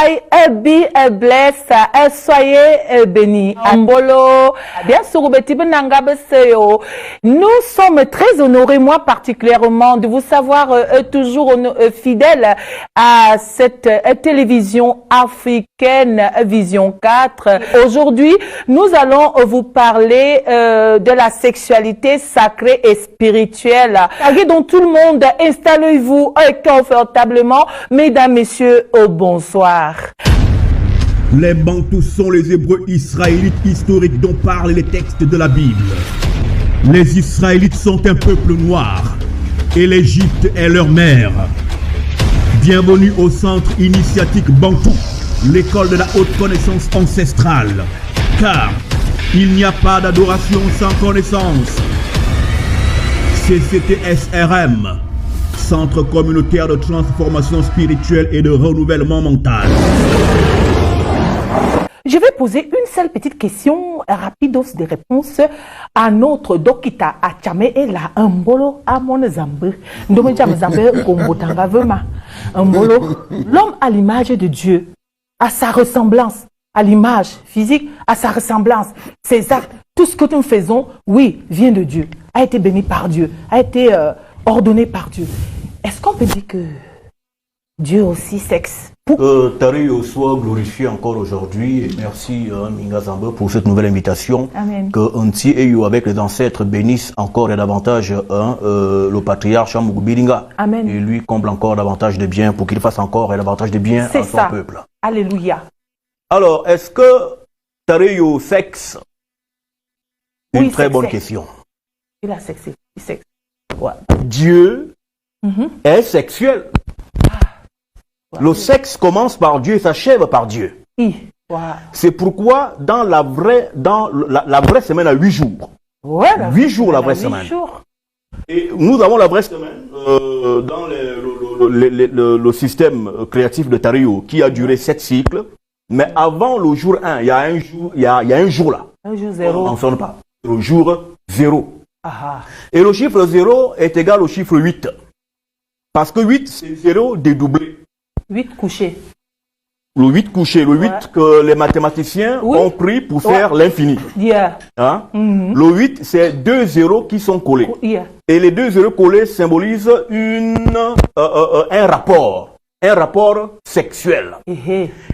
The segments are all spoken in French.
Bye, Ebi, bless, soyez bénis. Ambolo, bien sûr, nous sommes très honorés, moi particulièrement, de vous savoir toujours fidèles à cette télévision africaine Vision 4. Aujourd'hui, nous allons vous parler de la sexualité sacrée et spirituelle. Donc tout le monde, installez-vous confortablement. Mesdames, messieurs, bonsoir. Les Bantous sont les Hébreux israélites historiques dont parlent les textes de la Bible. Les Israélites sont un peuple noir et l'Égypte est leur mère. Bienvenue au centre initiatique Bantou, l'école de la haute connaissance ancestrale. Car il n'y a pas d'adoration sans connaissance. CCTSRM, Centre communautaire de transformation spirituelle et de renouvellement mental. Je vais poser une seule petite question rapidos de réponse à notre Dokita Achame et la Mbolo Amon Zambe. L'homme à l'image de Dieu, à sa ressemblance, à l'image physique, à sa ressemblance, ses actes, tout ce que nous faisons, oui, vient de Dieu, a été béni par Dieu, a été ordonné par Dieu. Est-ce qu'on peut dire que Dieu aussi sexe? Que Tario soit glorifié encore aujourd'hui et merci Minga Zambe pour cette nouvelle invitation. Amen. Que Nti et you avec les ancêtres bénissent encore et davantage le patriarche Mugubiringa. Amen. Et lui comble encore davantage de bien pour qu'il fasse encore et davantage de bien à son peuple. Alléluia. Alors, est-ce que Tario sexe? Une Oui, très bonne sexe. question. Il a sexé. Sexe. Ouais. Dieu est sexuel. Le sexe commence par Dieu et s'achève par Dieu. Wow. C'est pourquoi dans la vraie semaine à 8 jours. Ouais, 8 jours la vraie semaine. Jours. Et nous avons la vraie semaine dans le système créatif de Tario qui a duré 7 cycles. Mais avant le jour 1, il y a un jour, il y a un jour là. Un jour zéro. On ne mentionne pas. Le jour 0. Ah. Et le chiffre 0 est égal au chiffre 8. Parce que 8, c'est 0 dédoublé. 8 couchés. Le 8 couché, le 8 que les mathématiciens ont pris pour faire l'infini. Yeah. Hein? Le 8, c'est 2 zéros qui sont collés. Yeah. Et les 2 zéros collés symbolisent un rapport sexuel.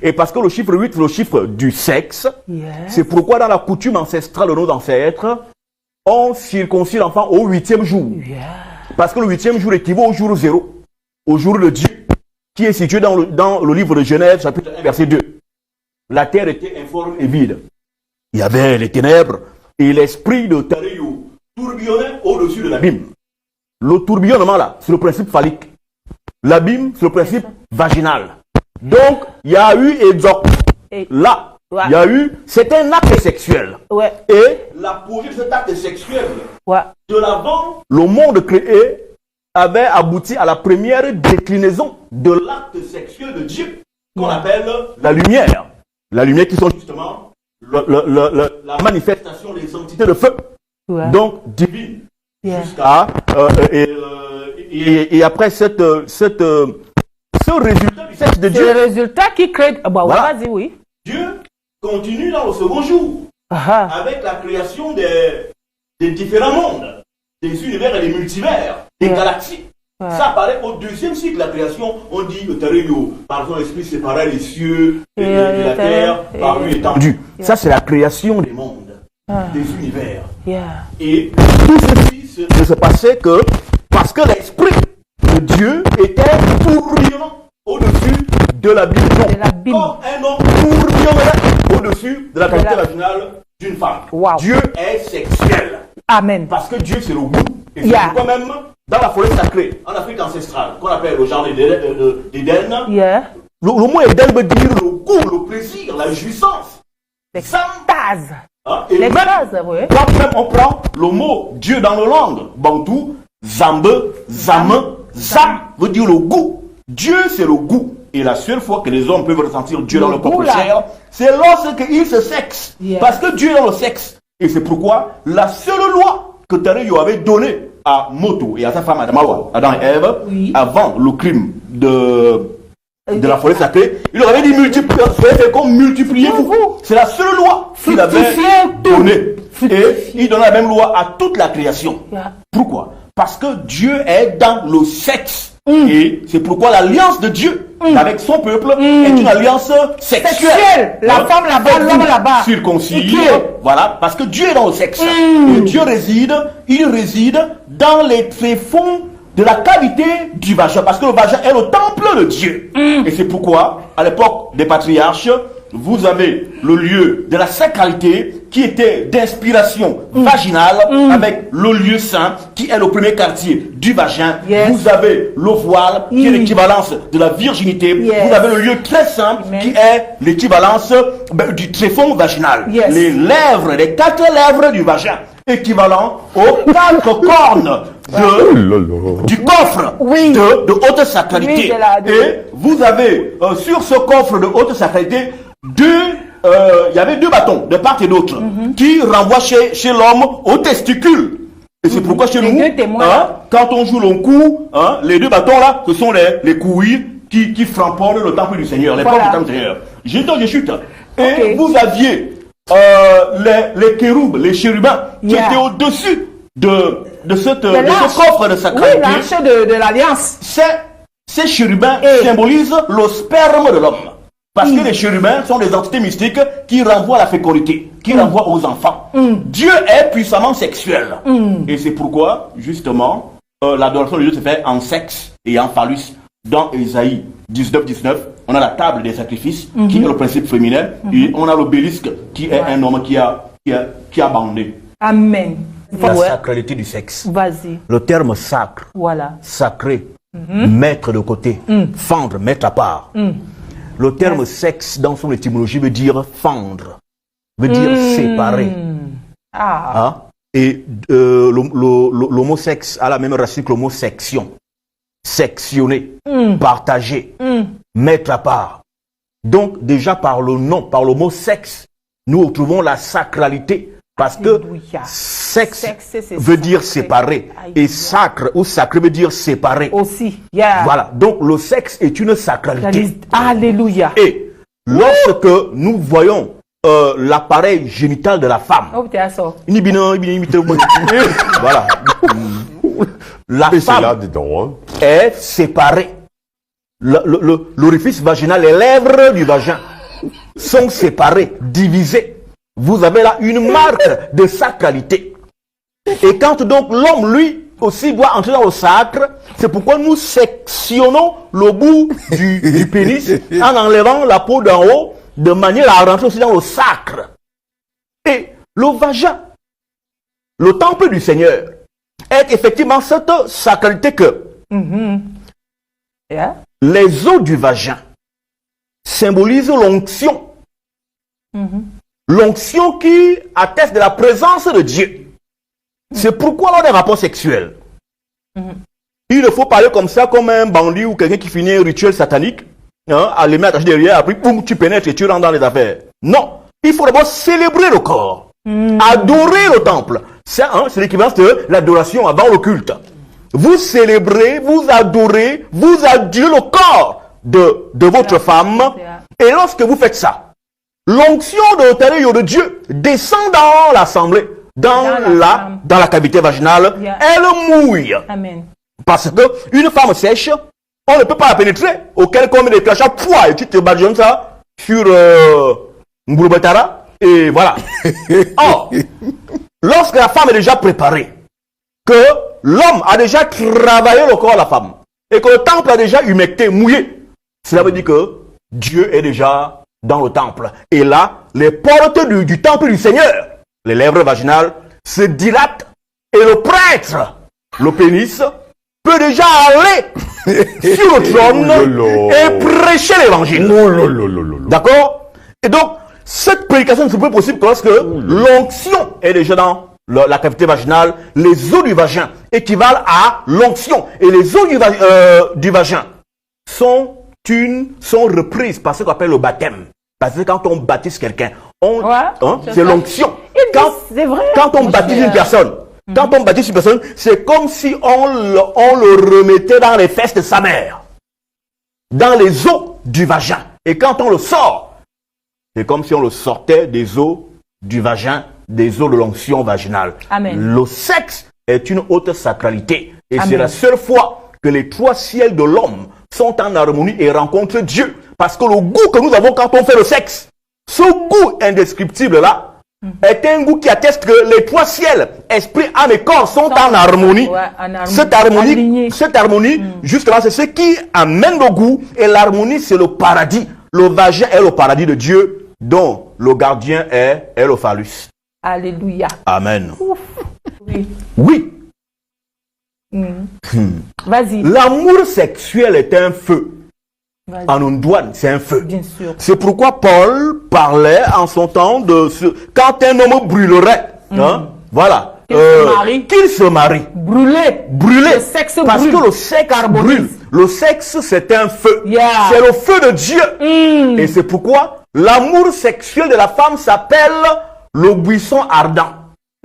Et parce que le chiffre 8, c'est le chiffre du sexe, c'est pourquoi dans la coutume ancestrale de nos ancêtres, on circoncis l'enfant au 8e jour. Parce que le 8e jour équivaut au jour 0, au jour de Dieu, qui est situé dans le livre de Genèse, chapitre 1, verset 2. La terre était informe et vide. Il y avait les ténèbres et l'esprit de Tario tourbillonnait au-dessus de l'abîme. Le tourbillonnement là, c'est le principe phallique. L'abîme, c'est le principe vaginal. Donc, il y a eu là, il y a eu, c'est un acte sexuel. Et l'apogée de cet acte sexuel, de l'avant, le monde créé avait abouti à la première déclinaison de l'acte sexuel de Dieu, qu'on appelle la lumière. La lumière qui sont justement la manifestation des entités de feu. Donc, divine. Jusqu'à, et après ce résultat du sexe de Dieu. C'est le résultat qui crée. Voilà. Vas-y, oui. Dieu continue dans le second jour. Avec la création des différents mondes, des univers et des multivers, des galaxies. Ça apparaît au 2e cycle de la création. On dit que Tario, par son esprit, séparait les cieux et la terre par lui étendu. Ça, c'est la création des mondes, des univers. Et tout ceci ne se passait que parce que l'esprit de Dieu était tourbillonnant au-dessus de l'abîme. Comme un homme tourbillonnerait au-dessus de la cavité vaginale d'une femme. Dieu est sexuel. Amen. Parce que Dieu, c'est le goût. Et c'est pourquoi même dans la forêt sacrée, en Afrique ancestrale, qu'on appelle le jardin d'Éden, le mot Éden veut dire le goût, le plaisir, la jouissance. L'extase. Et même, quand même on prend le mot Dieu dans nos langues, Bantou, Zambe, Zame, Zam veut dire le goût. Dieu, c'est le goût. Et la seule fois que les hommes peuvent ressentir Dieu dans leur propre chair, c'est lorsqu'ils se sexent. Parce que Dieu est dans le sexe. Et c'est pourquoi la seule loi que Tario avait donnée à Moto et à sa femme Adam et Ève, avant le crime de la forêt sacrée, il leur avait dit soyez féconds, multipliez-vous. C'est la seule loi qu'il avait donnée. Et il donne la même loi à toute la création. Pourquoi? Parce que Dieu est dans le sexe. Et c'est pourquoi l'alliance de Dieu avec son peuple est une alliance sexuelle. La femme là-bas, l'homme là-bas. Circoncis. Voilà, parce que Dieu est dans le sexe. Et Dieu il réside dans les tréfonds de la cavité du vagin. Parce que le vagin est le temple de Dieu. Et c'est pourquoi, à l'époque des patriarches, vous avez le lieu de la sacralité qui était d'inspiration vaginale avec le lieu saint qui est le premier quartier du vagin. Vous avez le voile qui est l'équivalence de la virginité. Vous avez le lieu très saint qui est l'équivalence du tréfonds vaginal. Les lèvres, les 4 lèvres du vagin, équivalent aux 4 cornes du coffre de haute sacralité. Et vous avez sur ce coffre de haute sacralité il y avait 2 bâtons de part et d'autre qui renvoient chez l'homme au testicule. Et c'est pourquoi chez nous, quand on joue le coup, les 2 bâtons là, ce sont les couilles qui frapponnent le temple du Seigneur, les portes du temple du Seigneur. Je chute. Et vous aviez les kéroubes, les chérubins qui étaient au-dessus de ce coffre de sacralité. Oui, l'arche de l'alliance. Ces chérubins symbolisent le sperme de l'homme. Parce que les chérubins sont des entités mystiques qui renvoient à la fécondité, qui renvoient aux enfants. Dieu est puissamment sexuel. Et c'est pourquoi, justement, l'adoration de Dieu se fait en sexe et en phallus. Dans Ésaïe 19, on a la table des sacrifices, qui est le principe féminin, et on a l'obélisque, qui est un homme qui a bandé. Amen. La sacralité du sexe. Vas-y. Le terme sacre, sacré, mettre de côté, fendre, mettre à part. Le terme sexe, dans son étymologie, veut dire fendre, veut dire séparer. Et le mot sexe a la même racine que le mot section. Sectionner, partager, mettre à part. Donc, déjà par le nom, par le mot sexe, nous retrouvons la sacralité. Parce que sexe veut dire séparer. Et sacre ou sacré veut dire séparer. Aussi. Voilà. Donc le sexe est une sacralité. Alléluia. Et lorsque nous voyons l'appareil génital de la femme, voilà. La femme est séparée. L'orifice vaginal, les lèvres du vagin sont séparées, divisées. Vous avez là une marque de sacralité. Et quand donc l'homme, lui, aussi doit entrer dans le sacre, c'est pourquoi nous sectionnons le bout du pénis en enlevant la peau d'en haut, de manière à rentrer aussi dans le sacre. Et le vagin, le temple du Seigneur, est effectivement cette sacralité que les os du vagin symbolisent l'onction. L'onction qui atteste de la présence de Dieu. C'est pourquoi lors des rapports sexuels, il ne faut parler comme ça, comme un bandit ou quelqu'un qui finit un rituel satanique, à les mettre derrière, après boum, tu pénètres et tu rentres dans les affaires. Non, il faut d'abord célébrer le corps, adorer le temple. C'est l'équivalence de l'adoration avant le culte. Vous célébrez, vous adorez, vous adulez le corps de votre femme, et lorsque vous faites ça, l'onction de l'autel de Dieu descend dans l'assemblée, dans la cavité vaginale. Elle mouille. Amen. Parce que une femme sèche, on ne peut pas la pénétrer. Auquel comme des flèches à poids et tu te badigeonnes ça sur Mbouloubatara et voilà. Or, lorsque la femme est déjà préparée, que l'homme a déjà travaillé le corps de la femme et que le temple a déjà humecté, mouillé, cela veut dire que Dieu est déjà dans le temple. Et là, les portes du temple du Seigneur, les lèvres vaginales, se dilatent. Et le prêtre, le pénis, peut déjà aller sur le trône et prêcher l'évangile. D'accord? Et donc, cette prédication ne se peut possible que lorsque l'onction est déjà dans la cavité vaginale. Les os du vagin équivalent à l'onction. Et les os du vagin sont reprises par ce qu'on appelle le baptême. Parce que quand on baptise quelqu'un, c'est l'onction. Quand on baptise une personne, c'est comme si on le remettait dans les fesses de sa mère, dans les os du vagin. Et quand on le sort, c'est comme si on le sortait des eaux du vagin, des eaux de l'onction vaginale. Amen. Le sexe est une haute sacralité. Et Amen. c'est la seule fois que les trois ciels de l'homme sont en harmonie et rencontrent Dieu. Parce que le goût que nous avons quand on fait le sexe, ce goût indescriptible là, est un goût qui atteste que les trois ciels, esprit, âme et corps, sont en harmonie. Ouais, en harmonie. Cette harmonie, justement, c'est ce qui amène le goût. Et l'harmonie, c'est le paradis. Le vagin est le paradis de Dieu, dont le gardien est le phallus. Alléluia. Amen. Ouf. Oui. Oui. Vas-y. L'amour sexuel est un feu. Vas-y. En une douane, c'est un feu. Bien sûr. C'est pourquoi Paul parlait en son temps de ce... Quand un homme brûlerait, hein, voilà, qu'il se marie. Brûler. Brûler. Le sexe parce brûle. que le sexe brûle. Le sexe, c'est un feu. Yeah. C'est le feu de Dieu. Et c'est pourquoi l'amour sexuel de la femme s'appelle le buisson ardent.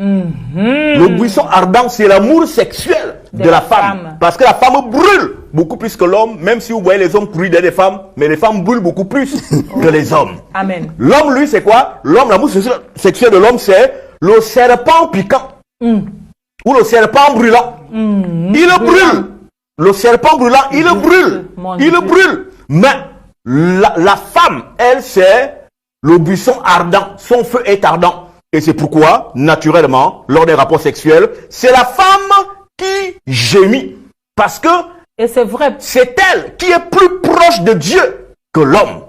Le buisson ardent, c'est l'amour sexuel de la femme. Parce que la femme brûle beaucoup plus que l'homme, même si vous voyez les hommes courir derrière les femmes, mais les femmes brûlent beaucoup plus que les hommes. Amen. L'homme, lui, c'est quoi? L'homme, l'amour sexuel de l'homme, c'est le serpent piquant. Ou le serpent brûlant. Il brûle. Le serpent brûlant, il brûle. Il brûle. Mais la femme, elle, c'est le buisson ardent. Son feu est ardent. Et c'est pourquoi, naturellement, lors des rapports sexuels, c'est la femme qui gémit. Parce que et c'est vrai. C'est elle qui est plus proche de Dieu que l'homme.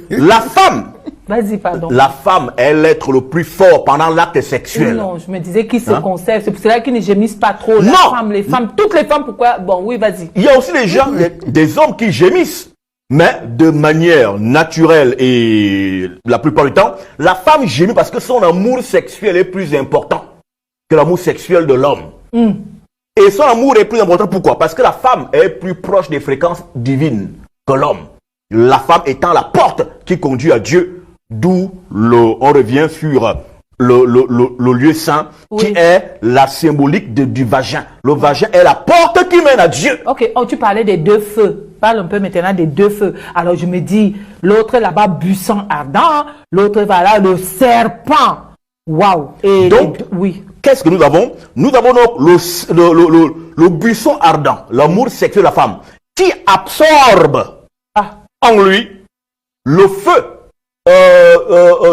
La femme. Vas-y, pardon. La femme est l'être le plus fort pendant l'acte sexuel. Non, je me disais qu'ils se conservent. C'est pour cela qu'ils ne gémissent pas trop. Les femmes, toutes les femmes, pourquoi? Bon, oui, vas-y. Il y a aussi des gens, des hommes qui gémissent. Mais de manière naturelle et la plupart du temps, la femme gémit parce que son amour sexuel est plus important que l'amour sexuel de l'homme. Et son amour est plus important. Pourquoi? Parce que la femme est plus proche des fréquences divines que l'homme. La femme étant la porte qui conduit à Dieu. D'où on revient sur le lieu saint, qui est la symbolique du vagin. Le vagin est la porte qui mène à Dieu. Ok, tu parlais des deux feux. Parle un peu maintenant des deux feux. Alors je me dis, l'autre là-bas, buisson ardent, l'autre voilà, le serpent. Waouh. Et donc, oui. Qu'est-ce que nous avons? Nous avons donc le buisson ardent, l'amour sexuel de la femme, qui absorbe en lui le feu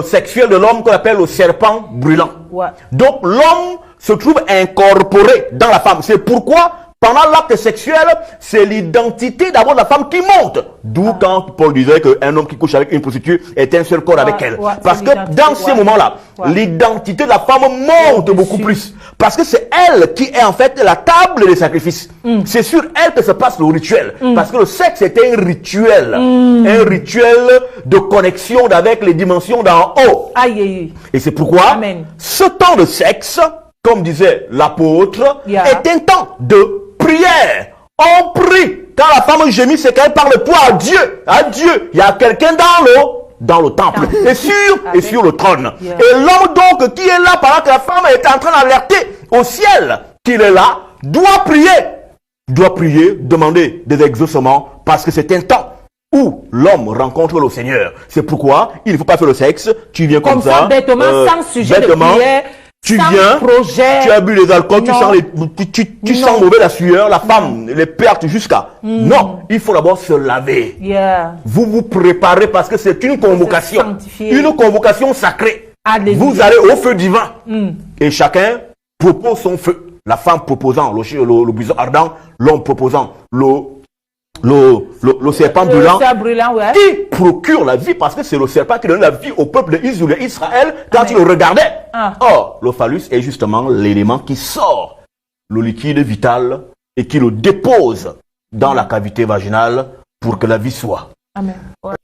sexuel de l'homme qu'on appelle le serpent brûlant. Ouais. Donc l'homme se trouve incorporé dans la femme. C'est pourquoi pendant l'acte sexuel, c'est l'identité d'abord de la femme qui monte. D'où quand Paul disait qu'un homme qui couche avec une prostituée est un seul corps avec elle. Parce que dans ces moments-là, l'identité de la femme monte beaucoup plus. Parce que c'est elle qui est en fait la table des sacrifices. C'est sur elle que se passe le rituel. Parce que le sexe est un rituel. Un rituel de connexion avec les dimensions d'en haut. Aïe, aïe. Et c'est pourquoi ce temps de sexe, comme disait l'apôtre, est un temps de prière. On prie. Quand la femme gémit, c'est qu'elle parle pour à Dieu. À Dieu. Il y a quelqu'un dans le temple. Et sur le trône. Et l'homme donc qui est là pendant que la femme est en train d'alerter au ciel qu'il est là, doit prier. Doit prier, demander des exaucements parce que c'est un temps où l'homme rencontre le Seigneur. C'est pourquoi il ne faut pas faire le sexe. Tu viens comme ça. Bêtement, sans sujet de prière. Tu viens, tu as bu les alcools, tu sens mauvais la sueur, la femme, les pertes jusqu'à... Non, il faut d'abord se laver. Vous vous préparez parce que c'est une convocation. Une convocation sacrée. Alléluia. Vous allez au feu divin. Et chacun propose son feu. La femme proposant le buisson ardent, l'homme proposant le serpent brûlant, qui procure la vie parce que c'est le serpent qui donne la vie au peuple d'Israël quand il le regardait. Or, le phallus est justement l'élément qui sort le liquide vital et qui le dépose dans la cavité vaginale pour que la vie soit. Amen.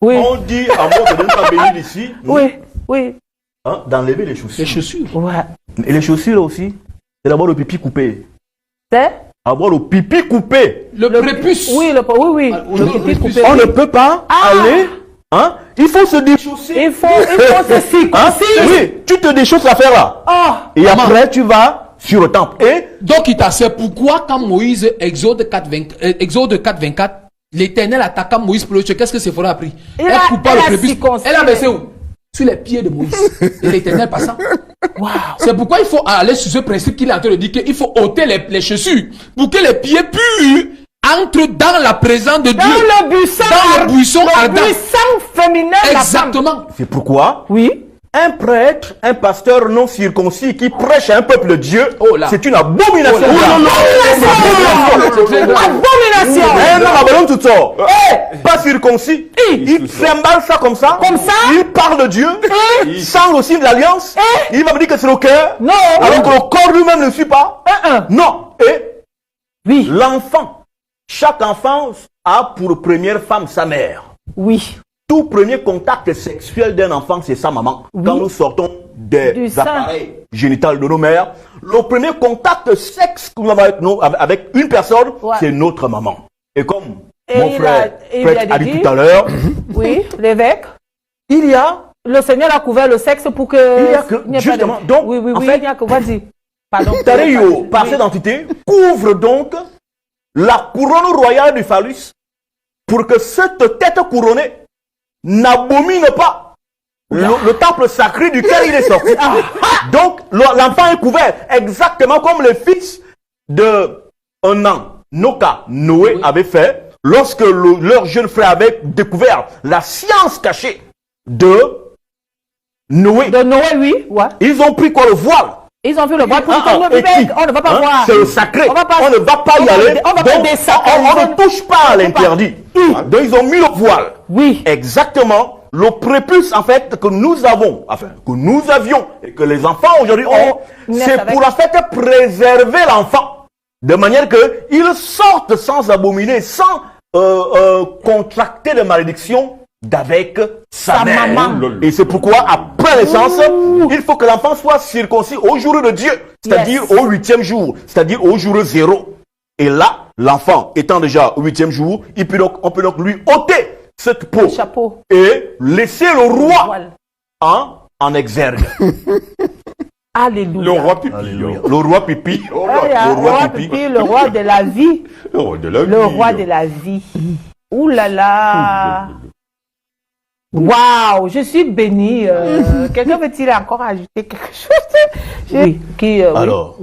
Oui. On dit à moi de ne pas bénir d'ici. Oui. Hein, d'enlever les chaussures. Les chaussures. Et les chaussures aussi, c'est d'abord le pipi coupé. C'est avoir le pipi coupé. Le prépuce. Oui, le pipi coupé. On ne peut pas aller. Hein? Il faut se déchausser. Il faut se circoncire. Oui, tu te déchausses l'affaire là. Et après, tu vas sur le temple. Et donc, il t'a c'est pourquoi quand Moïse, Exode 4, 24, l'Éternel attaqua Moïs pour le tuer. Qu'est-ce que Séphora a pris? Elle coupa le prépuce. Elle a versé où? Sur les pieds de Moïse. Et l'Éternel passant. Wow. C'est pourquoi il faut aller sur ce principe qu'il est en train de dire qu'il faut ôter les chaussures pour que les pieds purs entrent dans la présence de Dieu. Dans le buisson ardent. Le buisson féminin. Exactement. C'est pourquoi. Oui. Un prêtre, un pasteur non circoncis qui prêche à un peuple de Dieu, c'est une abomination. Abomination. Un homme à ballon tout ça. Pas circoncis. Il trimballe ça comme ça. Il parle de Diu. Sans le signe de l'alliance. Il va me dire que c'est le cœur. Non. Alors que le corps lui-même ne suit pas. Non. Et oui. L'enfant. Chaque enfant a pour première femme sa mère. Oui. Tout premier contact sexuel d'un enfant, c'est sa maman. Oui. Quand nous sortons des appareils génitaux de nos mères, le premier contact sexe que nous avons avec une personne, c'est notre maman. Et comme mon frère a dit tout à l'heure, oui, l'évêque, le Seigneur a couvert le sexe pour que... Il y a que, justement, donc, oui, en fait, il y a que, vas-y. Pardon. Tario, par cette entité, couvre donc la couronne royale du phallus pour que cette tête couronnée n'abomine pas le temple sacré duquel il est sorti. Donc, l'enfant est couvert exactement comme les fils de un an, Noé avait fait lorsque leur jeune frère avait découvert la science cachée de Noé. De Noé, oui. Ouais. Ils ont pris quoi, le voile? Ils ont vu le voile pour on ne va pas voir. C'est le sacré. On ne va pas y aller. On ne touche pas à l'interdit. Donc ils ont mis le voile. Oui. Exactement. Le prépuce en fait que nous avons, que nous avions et que les enfants aujourd'hui ont, c'est pour en fait préserver l'enfant. De manière qu'il sorte sans abominer, sans contracter de malédiction d'avec sa mère. Maman. Et c'est pourquoi, après naissance, il faut que l'enfant soit circoncis au jour de Dieu, c'est-à-dire au 8e jour, c'est-à-dire au jour 0. Et là, l'enfant étant déjà au 8e jour, on peut donc lui ôter cette peau et laisser le roi en exergue. Alléluia. Le roi pipi. Alléluia. Le roi pipi. Le roi pipi, le roi de la vie. Le roi de la vie. Ouh là là. Waouh, je suis bénie. Quelqu'un veut-il encore ajouter quelque chose? Oui. Alors,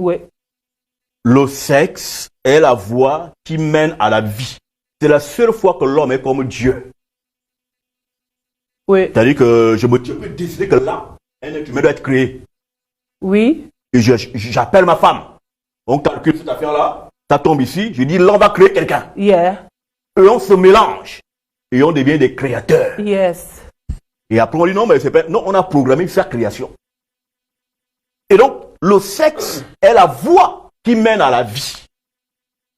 le sexe est la voie qui mène à la vie. C'est la seule fois que l'homme est comme Dieu. Oui. C'est-à-dire que je peux décider que là, un être humain doit être créé. Oui. Et j'appelle ma femme. On calcule cette affaire-là. Ça tombe ici. Je dis, là, on va créer quelqu'un. Yeah. Et on se mélange. Et on devient des créateurs. Yes. Et après, on dit, non, mais c'est pas... Non, on a programmé sa création. Et donc, le sexe est la voie qui mène à la vie.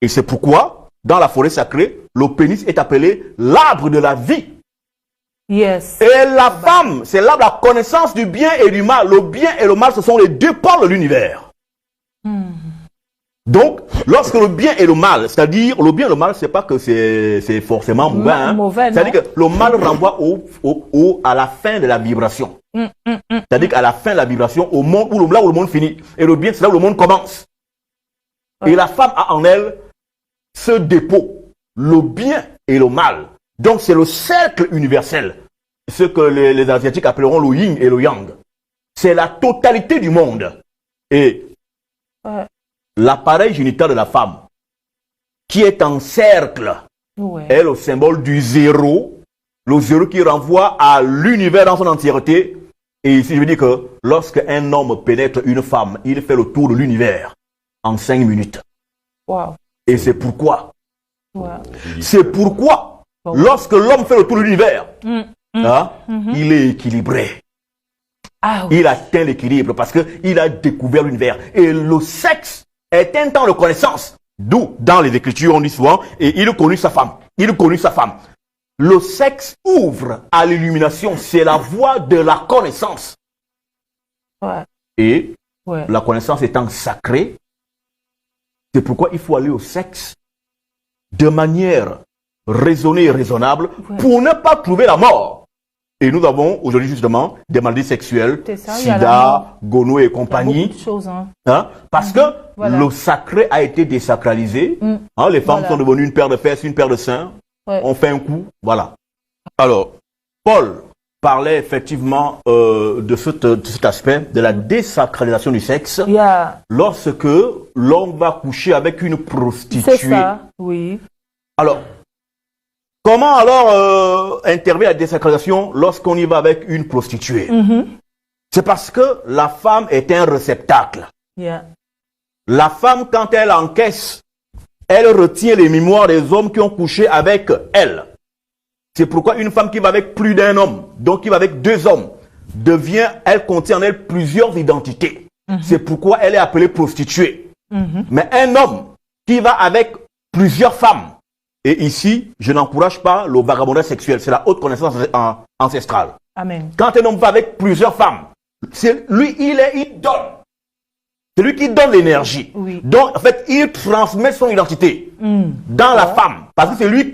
Et c'est pourquoi, dans la forêt sacrée, le pénis est appelé l'arbre de la vie. Yes. Et la femme, c'est l'arbre de la connaissance du bien et du mal. Le bien et le mal, ce sont les deux pôles de l'univers. Donc, lorsque le bien et le mal, c'est-à-dire le bien et le mal, c'est pas que c'est forcément mauvais. C'est-à-dire que le mal renvoie à la fin de la vibration. C'est-à-dire qu'à la fin de la vibration, au monde là où le monde finit. Et le bien, c'est là où le monde commence. Et la femme a en elle ce dépôt, le bien et le mal. Donc, c'est le cercle universel. Ce que les Asiatiques appelleront le yin et le yang. C'est la totalité du monde. Et l'appareil génital de la femme, qui est en cercle, est le symbole du zéro. Le zéro qui renvoie à l'univers dans son entièreté. Et ici, je veux dire que lorsque un homme pénètre une femme, il fait le tour de l'univers en 5 minutes. Wow. Et c'est pourquoi. C'est pourquoi, lorsque l'homme fait le tour de l'univers, il est équilibré. Il atteint l'équilibre parce qu'il a découvert l'univers. Et le sexe est un temps de connaissance. D'où, dans les Écritures, on dit souvent, et il connut sa femme. Il connut sa femme. Le sexe ouvre à l'illumination. C'est la voie de la connaissance. Et la connaissance étant sacrée, c'est pourquoi il faut aller au sexe de manière raisonnée et raisonnable pour ne pas trouver la mort. Et nous avons aujourd'hui justement des maladies sexuelles, sida, gonorrhée et compagnie. Parce que le sacré a été désacralisé. Les femmes sont devenues une paire de fesses, une paire de seins. Ouais. On fait un coup, voilà. Alors, Paul parlait effectivement de cet aspect de la désacralisation du sexe lorsque l'homme va coucher avec une prostituée. C'est ça, oui. Alors, comment alors intervient la désacralisation lorsqu'on y va avec une prostituée? C'est parce que la femme est un réceptacle. La femme, quand elle encaisse, elle retient les mémoires des hommes qui ont couché avec elle. C'est pourquoi une femme qui va avec plus d'un homme, donc qui va avec 2 hommes, elle contient en elle plusieurs identités. C'est pourquoi elle est appelée prostituée. Mais un homme qui va avec plusieurs femmes, et ici, je n'encourage pas le vagabondage sexuel, c'est la haute connaissance ancestrale. Amen. Quand un homme va avec plusieurs femmes, c'est lui, il donne. C'est lui qui donne l'énergie. Oui. Donc, en fait, il transmet son identité dans la femme. Parce que c'est lui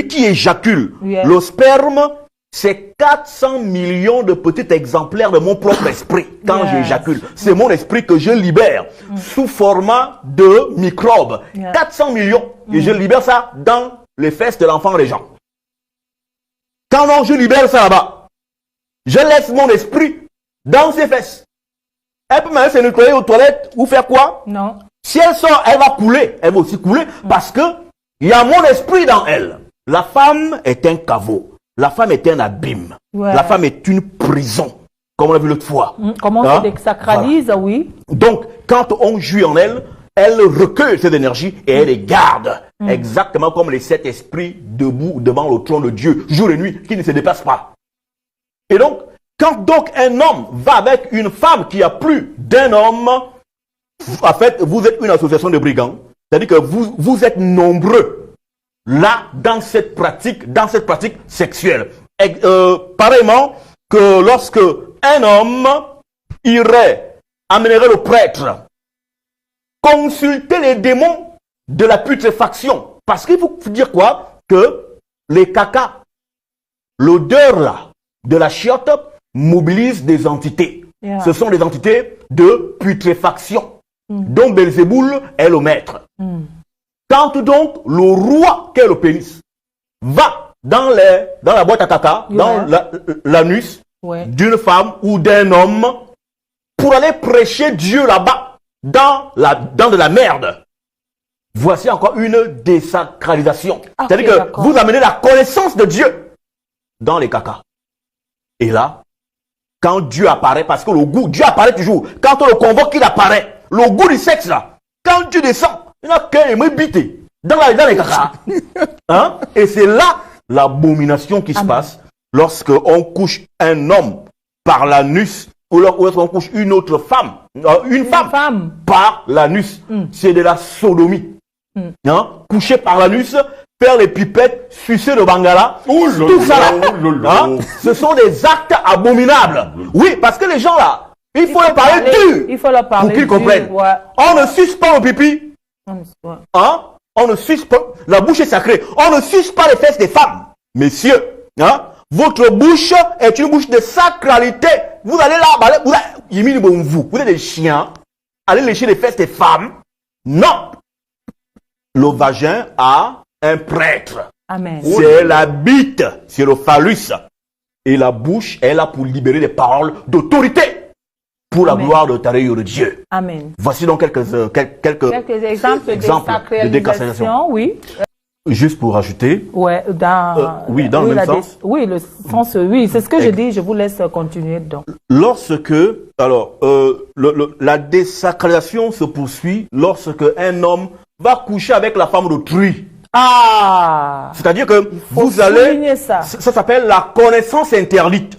qui éjacule. Le sperme, c'est 400 millions de petits exemplaires de mon propre esprit quand j'éjacule. C'est mon esprit que je libère sous format de microbes. 400 millions. Et je libère ça dans les fesses de l'enfant des gens. Quand non, je libère ça là-bas. Je laisse mon esprit dans ses fesses. Elle peut même se nettoyer aux toilettes ou faire quoi? Non. Si elle sort, elle va couler. Elle va aussi couler parce que il y a mon esprit dans elle. La femme est un caveau. La femme est un abîme. La femme est une prison. Comme on l'a vu l'autre fois. Comment on se désacralise, voilà. Oui. Donc, quand on jouit en elle, elle recueille cette énergie et elle les garde. Exactement comme les 7 esprits debout devant le trône de Dieu, jour et nuit, qui ne se déplacent pas. Et donc, quand donc un homme va avec une femme qui a plus d'un homme, en fait, vous êtes une association de brigands. C'est-à-dire que vous êtes nombreux là dans cette pratique sexuelle. Et, pareillement que lorsque un homme amènerait le prêtre consulter les démons de la putréfaction. Parce qu'il faut dire quoi? Que les cacas, l'odeur là de la chiotte mobilise des entités. Ce sont des entités de putréfaction, dont Belzéboul est le maître. Quand donc le roi, qui est le pénis, va dans la boîte à caca, dans l'anus d'une femme ou d'un homme, pour aller prêcher Dieu là-bas, dans de la merde, voici encore une désacralisation. C'est-à-dire que vous amenez la connaissance de Dieu dans les cacas. Et là, quand Dieu apparaît, parce que le goût, Dieu apparaît toujours. Quand on le convoque, il apparaît. Le goût du sexe, là, quand Dieu descend, il n'a qu'un bité dans les cacas. Hein? Et c'est là l'abomination qui se passe lorsque on couche un homme par l'anus ou lorsqu'on couche une autre femme, une femme par l'anus. C'est de la sodomie. Hein? Coucher par l'anus, faire les pipettes, sucer le bangala, tout ça là. Hein? Ce sont des actes abominables. Oui, parce que les gens là, il faut leur parler dur. Il faut leur parler pour qu'ils comprennent. On ne suce pas au pipi. Hein? On ne suce pas. La bouche est sacrée. On ne suce pas les fesses des femmes. Messieurs, hein? Votre bouche est une bouche de sacralité. Vous allez là, vous êtes des chiens. Allez lécher les fesses des femmes. Non. Le vagin a un prêtre. Amen. C'est la bite, c'est le phallus. Et la bouche est là pour libérer des paroles d'autorité pour la gloire de Tareyo de Dieu. Amen. Voici donc quelques exemples de désacralisation. Oui. Juste pour ajouter. Ouais, dans le même sens. Oui, le sens, oui, c'est ce que je dis, je vous laisse continuer donc. Lorsque, alors, la désacralisation se poursuit lorsque un homme va coucher avec la femme d'autrui. Ah! C'est-à-dire que vous allez, ça s'appelle la connaissance interdite.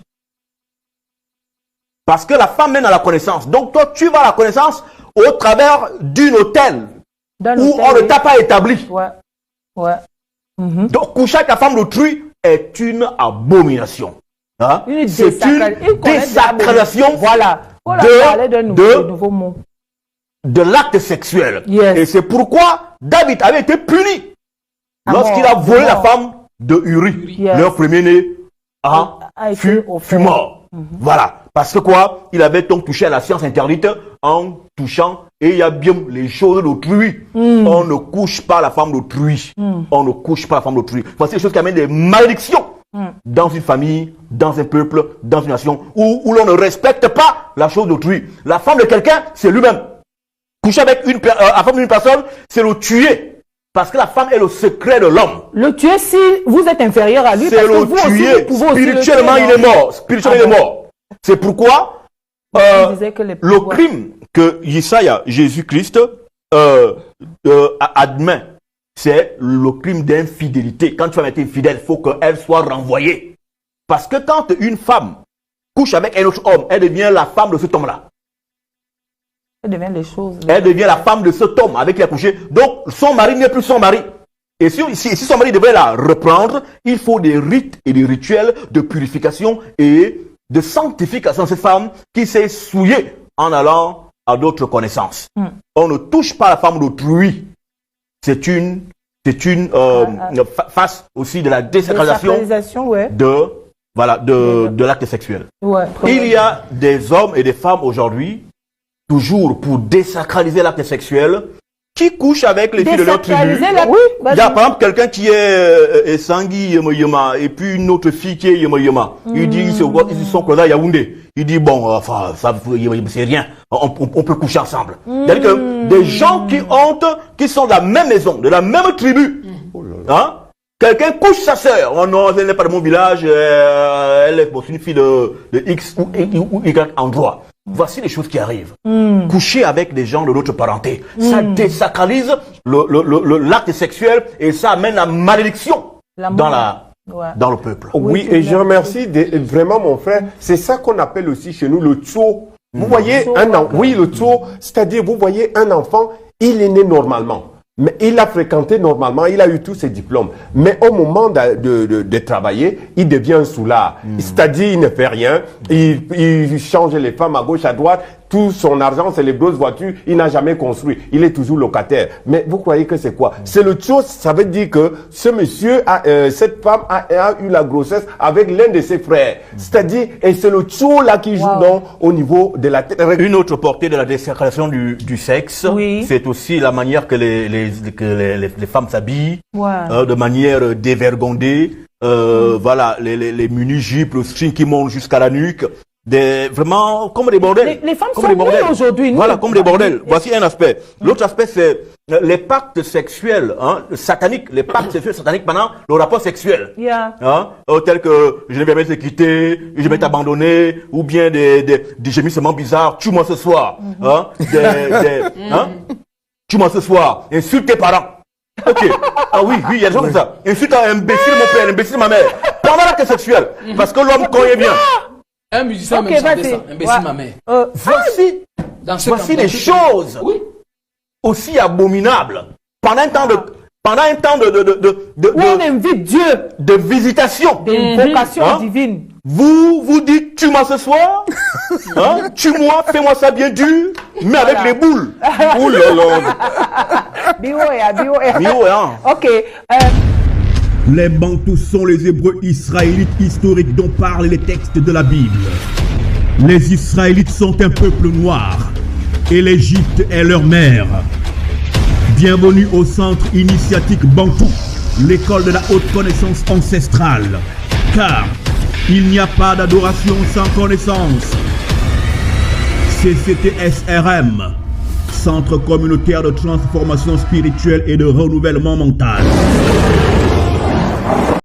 Parce que la femme mène à la connaissance. Donc toi, tu vas à la connaissance au travers d'une hôtel où on ne t'a pas établi. Ouais. Donc coucher avec la femme d'autrui est une abomination. Hein? C'est une désacralisation de l'acte sexuel. Yes. Et c'est pourquoi David avait été puni lorsqu'il a volé la femme de Uri. Yes. Leur premier-né fut mort. Voilà. Parce que quoi? Il avait donc touché à la science interdite en touchant et il y a bien les choses d'autrui. On ne couche pas la femme d'autrui. On ne couche pas la femme d'autrui. Voici les choses qui amènent des malédictions dans une famille, dans un peuple, dans une nation, où l'on ne respecte pas la chose d'autrui. La femme de quelqu'un, c'est lui-même. Coucher avec la femme d'une personne, c'est le tuer. Parce que la femme est le secret de l'homme. Le tuer si vous êtes inférieur à lui. C'est le tuer. Spirituellement, il est mort. Spirituellement, il est mort. C'est pourquoi le crime que Yesaya, Jésus-Christ, admet, c'est le crime d'infidélité. Quand tu vas être infidèle, il faut qu'elle soit renvoyée. Parce que quand une femme couche avec un autre homme, elle devient la femme de cet homme-là. Elle devient les choses. Elle devient la femme de cet homme avec qui elle a couché. Donc, son mari n'est plus son mari. Et si son mari devait la reprendre, il faut des rites et des rituels de purification et de sanctification de cette femme qui s'est souillée en allant à d'autres connaissances. On ne touche pas la femme d'autrui. C'est une face aussi de la désacralisation de l'acte sexuel. Ouais, il y a des hommes et des femmes aujourd'hui, toujours pour désacraliser l'acte sexuel, qui couchent avec les filles de leur tribu. Oui, il y a par exemple quelqu'un qui est Sangui Yema et puis une autre fille qui est Yema. Il dit ils sont croisés à Yaoundé. Il dit bon, enfin, ça c'est rien. On peut coucher ensemble. C'est-à-dire que des gens qui sont de la même maison, de la même tribu, hein, quelqu'un couche sa sœur. Oh non, elle n'est pas de mon village, elle est une fille de X ou Y endroit. Voici les choses qui arrivent. Coucher avec des gens de l'autre parenté, ça désacralise l'acte sexuel et ça amène la malédiction dans le peuple. Oui, et je remercie vraiment mon frère. C'est ça qu'on appelle aussi chez nous le tso. Vous voyez le tso, c'est-à-dire vous voyez un enfant, il est né normalement. Mais il a fréquenté normalement, il a eu tous ses diplômes. Mais au moment de travailler, il devient un soulard. C'est-à-dire, il ne fait rien. Il change les femmes à gauche, à droite. Tout son argent, c'est les grosses voitures. Il n'a jamais construit. Il est toujours locataire. Mais vous croyez que c'est quoi? C'est le chose, ça veut dire que ce monsieur, cette femme a eu la grossesse avec l'un de ses frères. C'est-à-dire, et c'est le tso là qui joue donc au niveau de la tête. Une autre portée de la désacralisation du sexe, c'est aussi la manière que les femmes s'habillent, de manière dévergondée. Voilà, les mini-jupes, le string qui monte jusqu'à la nuque. Vraiment comme des bordels. Les femmes sont belles aujourd'hui. Voilà, comme des bordels. Voici un aspect. L'autre aspect, c'est les pactes sexuels sataniques, les pactes sexuels sataniques pendant le rapport sexuel. Tel que je ne vais jamais te quitter, je vais t'abandonner, ou bien des gémissements bizarres, tue-moi ce soir. Tue-moi ce soir, insulte tes parents. Ok. Ah oui, il y a des gens comme ça. Insulte un imbécile mon père, un imbécile ma mère. Pendant l'acte sexuel. Parce que l'homme connaît bien. Un musicien même chantait ça, imbécile ma mère. Voici des choses aussi abominables. Pendant un temps où on invite Dieu, de visitation, d'invocation divine. Vous dites tue-moi ce soir, tue-moi, fais-moi ça bien dur, mais avec les boules. Ouh là là. Ok. Les Bantous sont les Hébreux israélites historiques dont parlent les textes de la Bible. Les Israélites sont un peuple noir et l'Égypte est leur mère. Bienvenue au centre initiatique Bantou, l'école de la haute connaissance ancestrale. Car il n'y a pas d'adoration sans connaissance. CCTSRM, Centre communautaire de transformation spirituelle et de renouvellement mental.